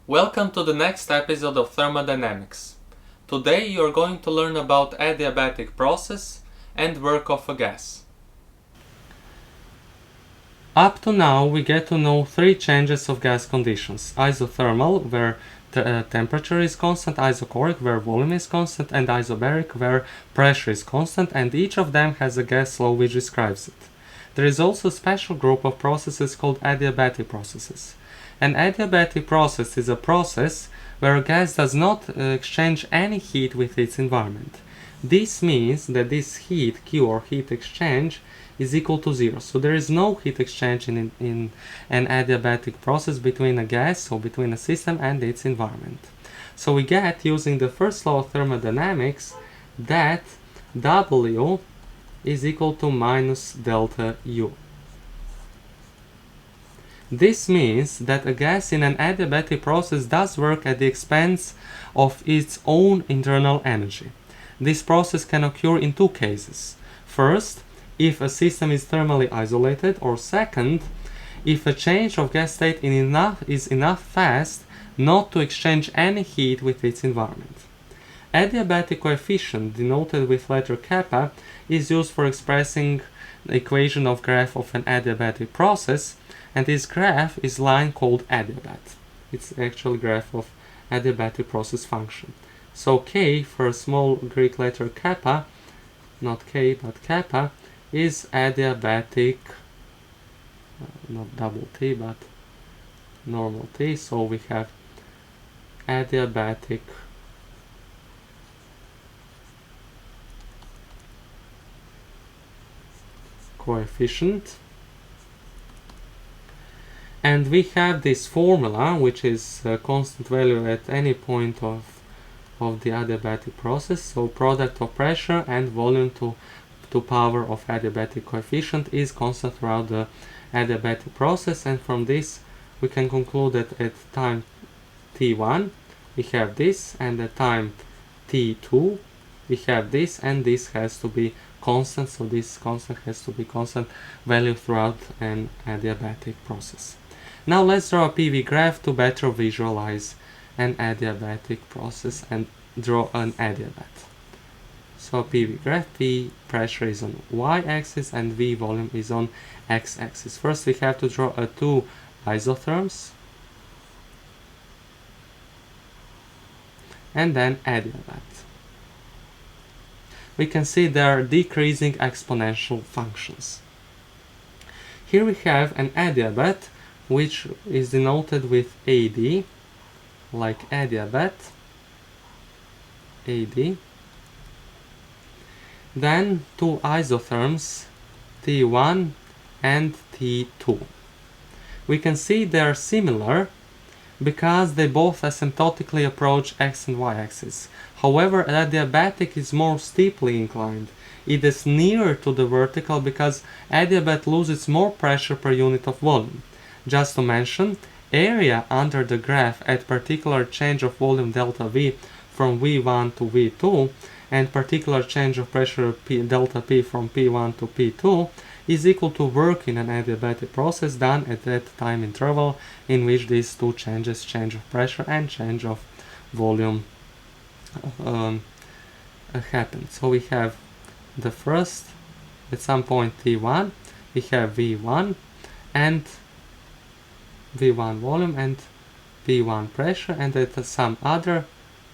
Welcome to the next episode of Thermodynamics. Today you are going to learn about adiabatic process and work of a gas. Up to now we get to know three changes of gas conditions: isothermal, where temperature is constant, isochoric, where volume is constant, and isobaric, where pressure is constant, and each of them has a gas law which describes it. There is also a special group of processes called adiabatic processes. An adiabatic process is a process where a gas does not exchange any heat with its environment. This means that this heat, Q or heat exchange, is equal to zero. So there is no heat exchange in an adiabatic process between a gas or between a system and its environment. So we get, using the first law of thermodynamics, that W is equal to minus delta U. This means that a gas in an adiabatic process does work at the expense of its own internal energy. This process can occur in two cases. First, if a system is thermally isolated, or second, if a change of gas state is enough fast not to exchange any heat with its environment. Adiabatic coefficient, denoted with letter kappa, is used for expressing the equation of graph of an adiabatic process, and this graph is line called adiabat. It's actually graph of adiabatic process function. So K, for a small Greek letter kappa, not K but kappa, is adiabatic, not double T but normal T, so we have adiabatic coefficient. And we have this formula, which is a constant value at any point of the adiabatic process. So product of pressure and volume to power of adiabatic coefficient is constant throughout the adiabatic process, and from this we can conclude that at time t1 we have this, and at time t2 we have this, and this has to be constant, so this constant has to be constant value throughout an adiabatic process. Now let's draw a PV graph to better visualize an adiabatic process and draw an adiabat. So PV graph, P pressure is on y-axis and V volume is on x-axis. First we have to draw two isotherms and then adiabat. We can see they are decreasing exponential functions. Here we have an adiabat which is denoted with AD, like adiabat, AD. Then two isotherms, T1 and T2. We can see they are similar because they both asymptotically approach x and y-axis. However, adiabatic is more steeply inclined. It is nearer to the vertical because adiabat loses more pressure per unit of volume. Just to mention, area under the graph at particular change of volume delta V from V1 to V2 and particular change of pressure delta P from P1 to P2 is equal to work in an adiabatic process done at that time interval in which these two changes, change of pressure and change of volume, happen. So we have the first, at some point T1, we have V1 and V1 volume and P1 pressure, and at some other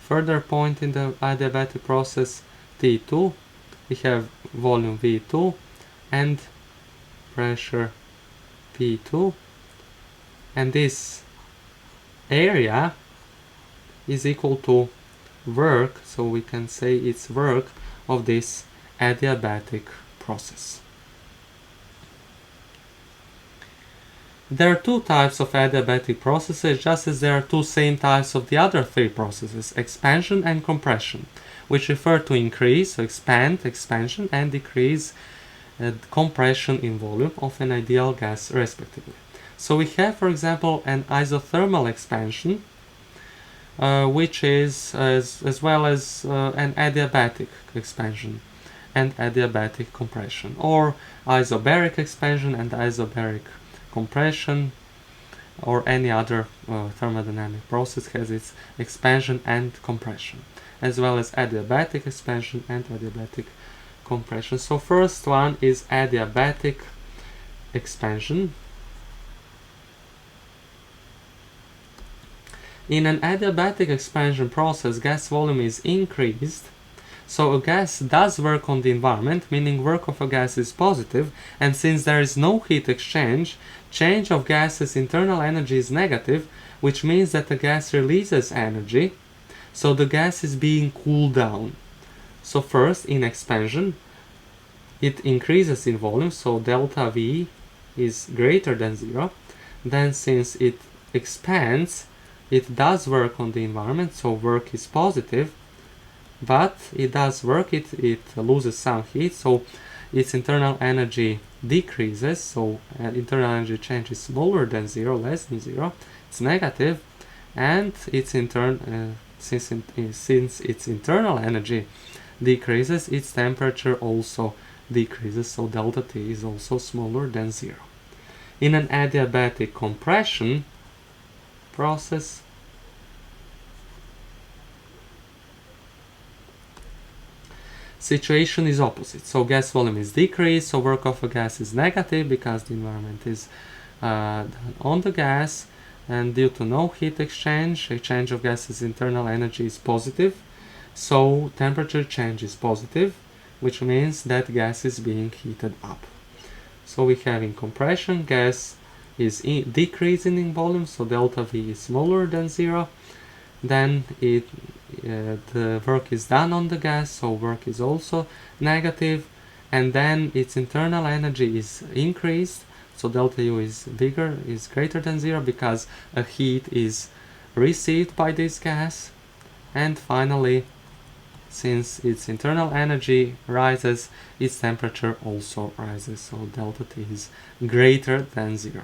further point in the adiabatic process, T2, we have volume V2 and pressure P2, and this area is equal to work, so we can say it's work of this adiabatic process. There are two types of adiabatic processes, just as there are two same types of the other three processes, expansion and compression, which refer to increase, so expand, expansion, and decrease, compression in volume of an ideal gas, respectively. So we have, for example, an isothermal expansion, which is as well as an adiabatic expansion and adiabatic compression, or isobaric expansion and isobaric compression, or any other thermodynamic process has its expansion and compression, as well as adiabatic expansion and adiabatic compression. So first one is adiabatic expansion. In an adiabatic expansion process, gas volume is increased, so a gas does work on the environment, meaning work of a gas is positive, and since there is no heat exchange, change of gas's internal energy is negative, which means that the gas releases energy, so the gas is being cooled down. So first, in expansion, it increases in volume, so delta V is greater than 0. Then since it expands, it does work on the environment, so work is positive, but it does work, it loses some heat, so its internal energy decreases, so internal energy change is smaller than 0, less than 0, it's negative, and its since its internal energy decreases, its temperature also decreases, so delta T is also smaller than 0. In an adiabatic compression process, situation is opposite. So gas volume is decreased, so work of a gas is negative because the environment is on the gas, and due to no heat exchange, exchange of gas's internal energy is positive, so temperature change is positive, which means that gas is being heated up. So we have in compression, gas is decreasing in volume, so delta V is smaller than 0. Then the work is done on the gas, so work is also negative, and then its internal energy is increased, so delta U is greater than 0 because a heat is received by this gas. And finally, since its internal energy rises, its temperature also rises, so delta T is greater than 0.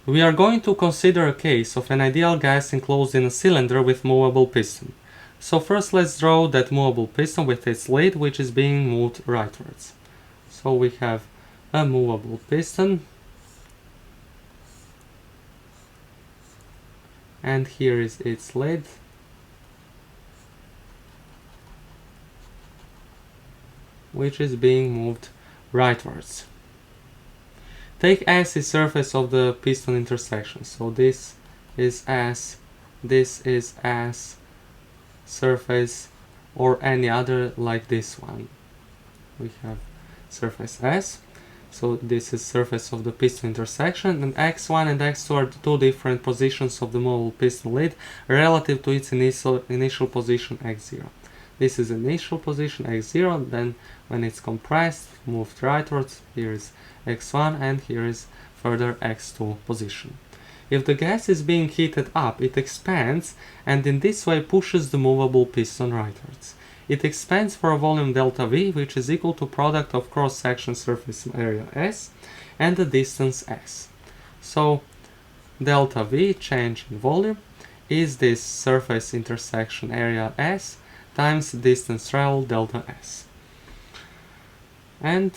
We are going to consider a case of an ideal gas enclosed in a cylinder with movable piston. So first let's draw that movable piston with its lid, which is being moved rightwards. So we have a movable piston, and here is its lid. Which is being moved rightwards. Take S is surface of the piston intersection. So this is S, this is S, surface, or any other like this one. We have surface S. So this is surface of the piston intersection, and X1 and X2 are the two different positions of the movable piston lid relative to its initial position X0. This is initial position X0, then when it's compressed, moved rightwards, here is X1 and here is further X2 position. If the gas is being heated up, it expands and in this way pushes the movable piston rightwards. It expands for a volume delta V, which is equal to product of cross-section surface area S and the distance S. So delta V, change in volume, is this surface intersection area S times distance traveled delta S. And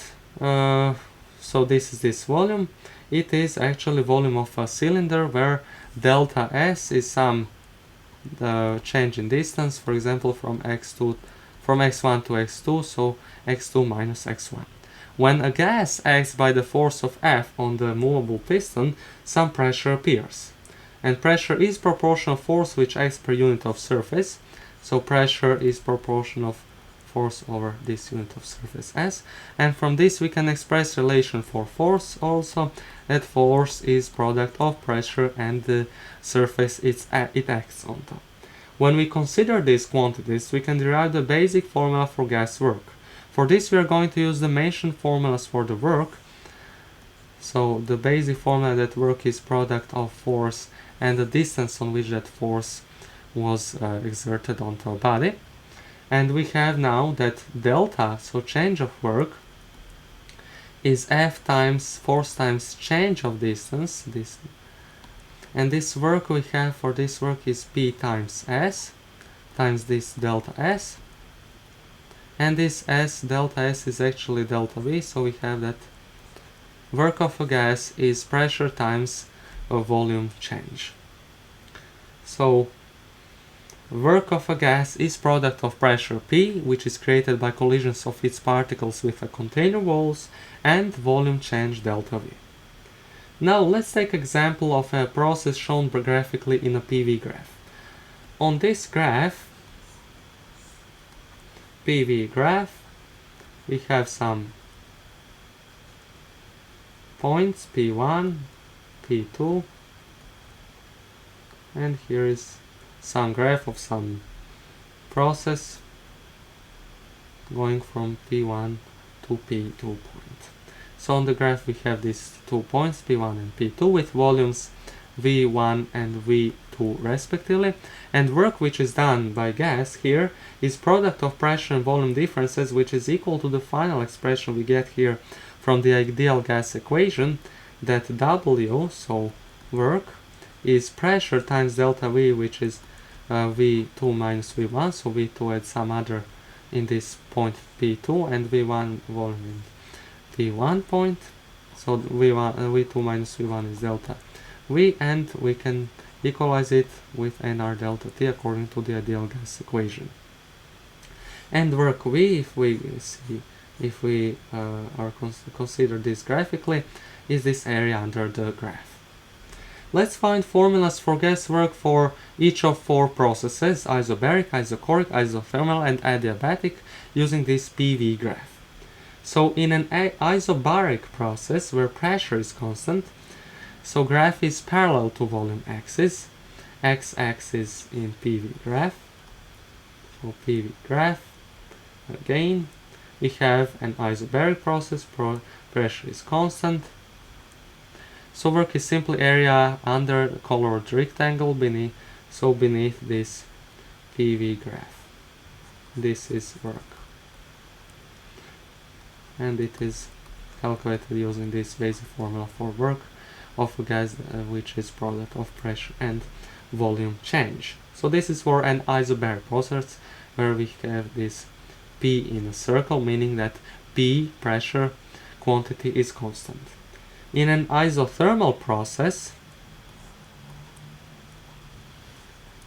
so this is this volume. It is actually volume of a cylinder where delta S is some change in distance, for example from X1 to X2, so X2 minus X1. When a gas acts by the force of F on the movable piston, some pressure appears. And pressure is proportional force which acts per unit of surface. So pressure is proportional of force over this unit of surface S. And from this we can express relation for force also, that force is product of pressure and the surface it acts on top. When we consider these quantities, we can derive the basic formula for gas work. For this we are going to use the mentioned formulas for the work. So the basic formula that work is product of force and the distance on which that force was exerted onto a body. And we have now that delta, so change of work, is F times force times change of distance. And this work we have for this work is P times S times this delta S. And this S, delta S, is actually delta V, so we have that work of a gas is pressure times a volume change. So work of a gas is product of pressure P, which is created by collisions of its particles with a container walls, and volume change delta V. Now let's take example of a process shown graphically in a PV graph. On this graph, PV graph, we have some points P1, P2, and here is some graph of some process going from P1 to P2 point. So on the graph we have these 2 points, P1 and P2, with volumes V1 and V2 respectively, and work which is done by gas here is product of pressure and volume differences, which is equal to the final expression we get here from the ideal gas equation, that W, so work, is pressure times delta V, which is V2 minus V1, so V2 at some other in this point P2, and V1 volume in P1 point, so V2 minus V1 is delta V, and we can equalize it with nR delta T according to the ideal gas equation. And work V, if we consider this graphically, is this area under the graph. Let's find formulas for gas work for each of 4 processes: isobaric, isochoric, isothermal, and adiabatic, using this PV graph. So in an isobaric process where pressure is constant, so graph is parallel to volume axis, x-axis in PV graph. So PV graph, again, we have an isobaric process, pressure is constant. So work is simply area under the colored rectangle beneath this PV graph. This is work. And it is calculated using this basic formula for work of a gas, which is product of pressure and volume change. So this is for an isobaric process where we have this P in a circle, meaning that P, pressure quantity, is constant. In an isothermal process,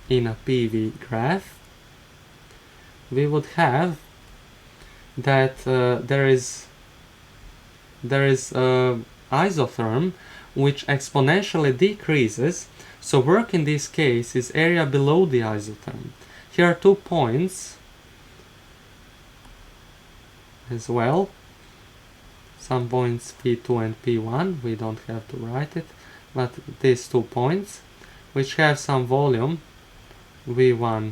in a PV graph, we would have that there is isotherm which exponentially decreases, so work in this case is area below the isotherm. Here are 2 points as well, some points P2 and P1, we don't have to write it, but these 2 points which have some volume V1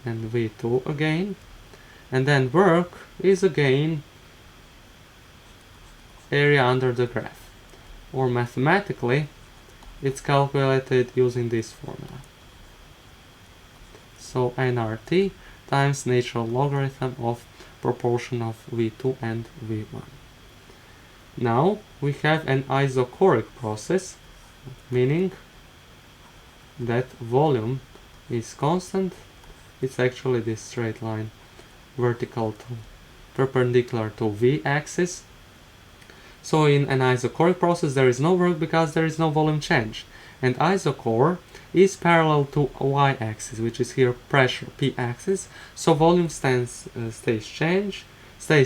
and V2 again, and then work is again area under the graph, or mathematically it's calculated using this formula. So nRT times natural logarithm of proportion of V2 and V1. Now we have an isochoric process, meaning that volume is constant. It's actually this straight line perpendicular to V axis. So in an isochoric process there is no work because there is no volume change, and isochore is parallel to Y axis, which is here pressure P axis. So volume stays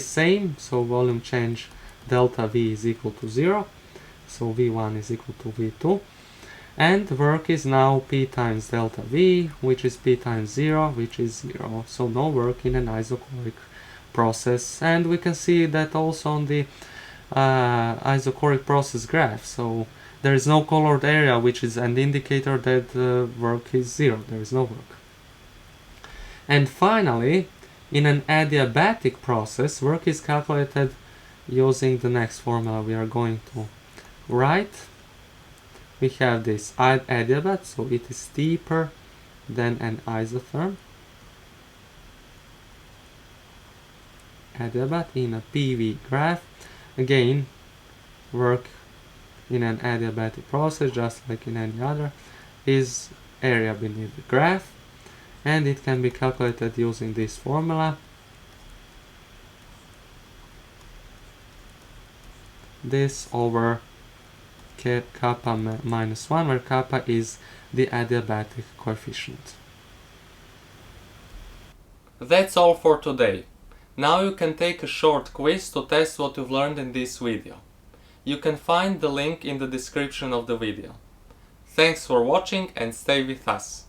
same, so volume change delta V is equal to 0, so V1 is equal to V2, and work is now P times delta V, which is P times 0, which is 0, so no work in an isochoric process. And we can see that also on the isochoric process graph, so there is no colored area, which is an indicator that work is 0, there is no work. And finally, in an adiabatic process, work is calculated using the next formula we are going to write. We have this adiabat, so it is steeper than an isotherm. Adiabat in a PV graph. Again, work in an adiabatic process, just like in any other, is area beneath the graph, and it can be calculated using this formula. this over kappa minus 1, where kappa is the adiabatic coefficient. That's all for today. Now you can take a short quiz to test what you've learned in this video. You can find the link in the description of the video. Thanks for watching and stay with us.